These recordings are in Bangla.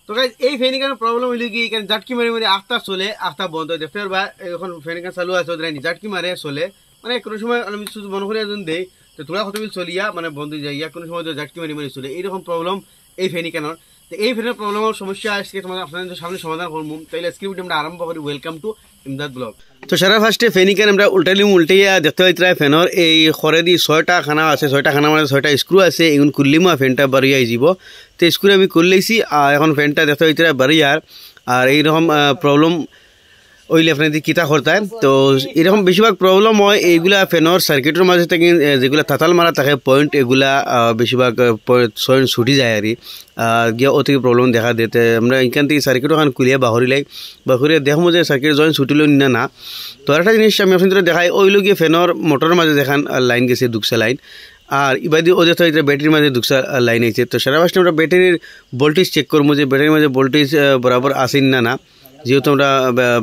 তো গাইজ এই ফ্যান কেন প্রবলেম হইল কি এখানে ঝাটকি মারি মারি আখটা চলে আখটা বন্ধ হয় দেখতে পারবা এখন ফ্যান কেন চালু আছে ওদের ঝাটকি মারে চলে মানে কোনো সময় আমি শুধু মনে করি একজন দেই তো তোরা কত বিল চলিয়া মানে বন্ধ হয়ে যায় কোনো সময় ঝাটকি মারি মারি চলে এইরকম প্রবলেম এই ফ্যান কেন তো এই ফ্যানের প্রবলেমের সমস্যা আজকে তোমাদের আপনাদের সামনে সমাধান করবো তাইলে আজকে ভিডিও আমরা আরম্ভ করি ওয়েলকাম টু ইমদাদ ব্লগ। তো সারা ফার্স্টে ফেনিকেন আমরা উল্টাইয়া দেখতে পাইতরা ফ্যানের এই খরে দি 6টা খানা আছে 6টা খানা মানে 6টা স্ক্রু আছে এগুন খুললিমা ফ্যানটা বাড়িয়ে যাব তো স্ক্রু আমি খুললেইছি আর এখন ফ্যানটা দেখতে পাইতরা বাড়িয়ার আর এইরকম প্রবলেম ওইলে আপনাদের কিতা করতেন তো এরকম বেশিরভাগ প্রবলেম হয় এইগুলা ফ্যানের সার্কিটের মাঝে থেকে যেগুলো তাতাল মারা থাকে পয়েন্ট এগুলা বেশিরভাগ পয়েন্ট ছুটি যায় আর গিয়ে ও থেকে প্রবলেম দেখা দিতে আমরা এখান থেকে সার্কিট ওখান খুলিয়ে বাহরিলাই বাহরিয়ে দেখবো যে সার্কিট জয়েন্ট ছুটিল না তো একটা জিনিস আমি আপনাদের দেখাই ওইলো গিয়ে ফ্যানের মোটরের মাঝে দেখান লাইন গেছে দুকসা লাইন আর ইবাদি ওদের তো ব্যাটারির মাঝে দুকসা লাইন আছে তো সারা ফার্স্টে আমরা ব্যাটারির ভোল্টেজ চেক করবো যে ব্যাটারির মাঝে ভোল্টেজ বরাবর আসেন না যেহেতু আমরা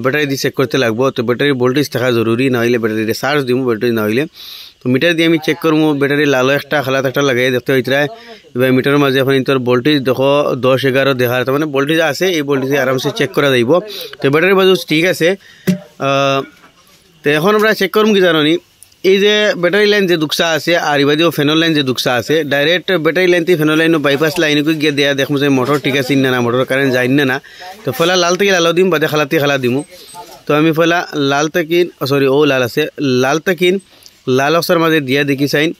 ব্যাটারি দিয়ে চেক করতে লাগবো তো ব্যাটারির ভোল্টেজ থাকা জরুরি না হইলে ব্যাটারিতে চার্জ দিব ব্যাটারি না হইলে তো মিটার দিয়ে আমি চেক করবো ব্যাটারি লালো একটা খালাত একটা লাগাই দেখতে হইতে এবার মিটারের মাঝে এখন তোর ভোল্টেজ দেখো 10-11 দেখার তার মানে ভোল্টেজ আছে এই ভোল্টেজে আরামসে চেক করা যাইব তো ব্যাটারির মাঝে ঠিক আছে তো এখন আমরা চেক করবো কি জানি এই যে ব্যাটারি লাইন যে দুকসা আছে আর ইবাদিও ফ্যানের লাইন যে দুকসা আছে ডাইরেক্ট ব্যাটারি লাইন থেকে ফ্যানের লাইন বাইপাস লাইনকে গিয়ে দেয়া দেখবো যে মোটর ঠিক আছে না মোটর কারেন্ট যায় না তো ফলা লাল থেকে লালো দিম বাদে খালাতে খালা দিমু তো আমি ফলা লাল তাকিন সরি ও লাল আছে লাল তাকিন লাল অক্সার মাঝে দিয়া দেখি চাইন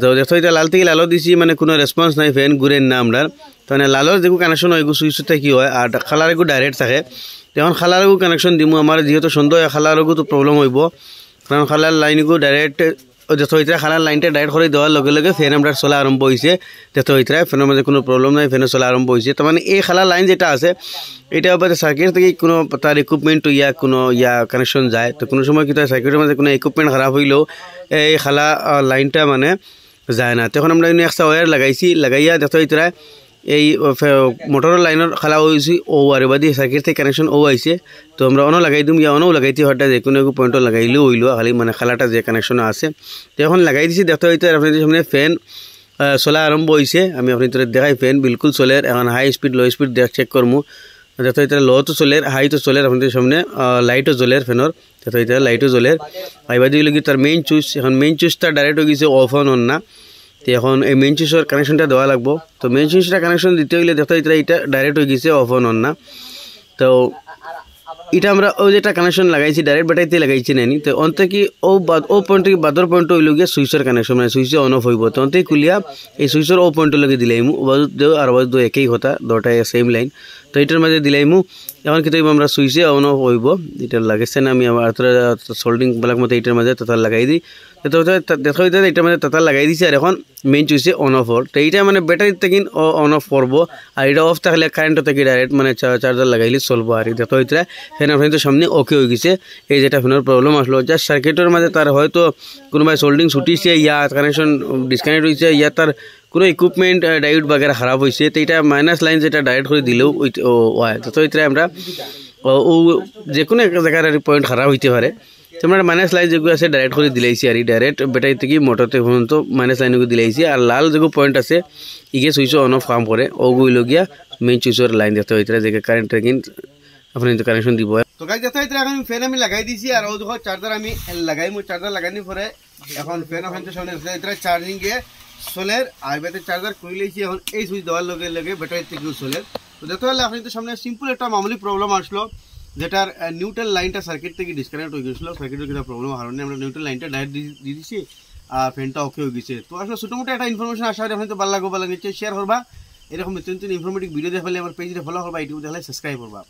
তো দেখো এটা লাল থেকে লালো দিছি মানে কোনো রেসপন্স নাই ফ্যান ঘুরেন না আমরা তো মানে লালোর যেগুলো কানেকশন হয় এগুলো সুইচতে কি হয় আর খালার এগুলো ডাইরেক্ট থাকে তখন খালার এগুলো কানেকশন দিমু আমার যেহেতু সন্দেহ হয় খালার এগুলো তো প্রবলেম হইব কারণ খালার লাইনগু ডাইরেক্ট দেখো হইতরা খালার লাইনটা ডাইরেক্ট করে দেওয়ার লগে লগে ফ্যান আমরা চলা আরম্ভ হয়েছে দেখো হইতরা ফ্যানের মধ্যে কোনো প্রবলেম নাই ফ্যানের চলা আরম্ভ হয়েছে তার মানে এই খালার লাইন যেটা আছে এটা আবার সার্কিট থেকে কোনো তার ইকুইপমেন্ট কোনো কানেকশন যায় তো কোনো সময় কিন্তু সার্কিটের মধ্যে কোনো ইকুইপমেন্ট খারাপ হইলেও এই খালা লাইনটা মানে যায় না তখন আমরা একটা ওয়্যার লাগাইয়া দেখো হইতরা এই মোটরের লাইনের খালা হয়েছি ও আর বাদি সার্কিট থেকে কানেকশন ও আইছে তো আমরা অনও লাগাই দিম ইয়া অনও লাগাইতে হঠাৎ যে কোনো পয়েন্টও লাগাইলেও হইলো খালি মানে খালাটা যে কানেকশন আছে তো এখন লাগাই দিছি দেখতে হইতে আপনাদের সামনে ফ্যান চলা আরম্ভ হয়েছে আমি আপনাদের দেখাই ফ্যান বিলকুল চলে এখন high speed low speed check করবো দেখতে হইতে লো তো চলে হাই তো চলে আপনাদের সামনে লাইটও জ্বলের ফ্যানের দেখতে হইতে লাইটও জ্বলের আইবাদি হইল কি তার মেইন চুইচ এখন মেইন চুইচটা ডাইরেক্ট হয়ে গেছে অফ অন না তো এখন এই মেইন সুইচের কানেকশনটা দেওয়া লাগবো তো মেইন সুইচটা কানেকশন দিতে হইলে দেখতে এটা ডাইরেক্ট হয়ে গেছে অফ অন না তো এটা আমরা ও যেটা কানেকশন লাগাইছি ডাইরেক্ট ব্যাটারিতে লাগাইছি নানি তো অন্তে কি ও পয়েন্ট থেকে বাদর পয়েন্ট হইল গিয়ে সুইচের কানেকশন মানে সুইচে অন অফ হইব তো অন্তে কুলিয়া এই সুইচের ও পয়েন্টের লগে দিলাইমু দেও আর দো একই কথা দুটাই সেম লাইন তো এটার মাঝে দিলাইমু এখন কিন্তু আমরা সুইচে অন অফ হইব এটা লাগাইছে না আমি আমার সোল্ডিং ব্লাক মতো এটার মাঝে তাতার লাগাই দিই তো দেখো এটার মাঝে তাতার লাগাই দিছি আর এখন মেইন সুইচে অন অফ হল তো এইটা মানে ব্যাটারি থেকে অন অফ করবো আর এটা অফ থাকলে কারেন্ট থেকে ডাইরেক্ট মানে চার্জার লাগাইলে চলবো আর দেখো এটা ফ্যান আপনাদের সামনে ওকে হয়ে গেছে এই যেটা ফ্যানের প্রবলেম আসলো জাস্ট সার্কিটের মাঝে তার হয়তো কোনোবাই সোল্ডিং ছুটিছে ইয়া কানেকশন ডিসকানেক্ট হয়েছে ইয়া তার কোনো ইকুইপমেন্ট ডায়োড বাগেরা খারাপ হয়েছে তো এটা মাইনাস লাইন যেটা ডাইরেক্ট করে দিলেও হয় তো এটা আমরা ও যে কোনো একটা জায়গার পয়েন্ট খারাপ হইতে পারে তো আমরা মাইনাস লাইন যেগুলো আছে ডাইরেক্ট করে দিলাইছি আর ডাইরেক্ট ব্যাটারি থেকে মোটরতে পর্যন্ত মাইনাস লাইনগুলো দিলাইছি আর লাল যেগুলো পয়েন্ট আছে ইগে সুইচও অন অফ কাম করে ওগুলো গিয়া মেইন সুইচের লাইন দেখতে হইতে যে কারেন্ট ট্রেকিং আপনি কানেকশন দিব তো গাইস দেখতে হইতে এখন ফ্যান আমি লাগাই দিছি আর ও দেখো চার্জার আমি লাগাইমু চার্জার লাগানি পরে এখন ফ্যান ওখানে সামনে এটা চার্জিং এ সোলার আর ব্যাটারি চার্জার কইলেছি এখন এই সুইচ দেওয়ার লগে লগে ব্যাটারি থেকে সোলার তো দেখতে হলে আপনি তো সামনে সিম্পল একটা মামুলি প্রবলেম আসলো যেটার নিউট্রাল লাইনটা সার্কিট থেকে ডিসকানেক্ট হয়ে গেছিলো সার্কিটের কিছু প্রবলেম কারণে আমরা নিউট্রাল লাইনটা ডাইরেক্ট দিয়ে দিচ্ছি আর ফ্যানটা ওকে হয়ে গেছে তো আসলে ছোটো মোটো একটা ইনফরমেশন আসা আপনি তো ভালো লাগবে নিশ্চয়ই শেয়ার করবা এরকম নতুন নতুন ইনফরমেটিভ ভিডিও দেখলে আমার পেজে ফলো করবা ইউটিউব দেখলে সাবস্ক্রাইব করবা।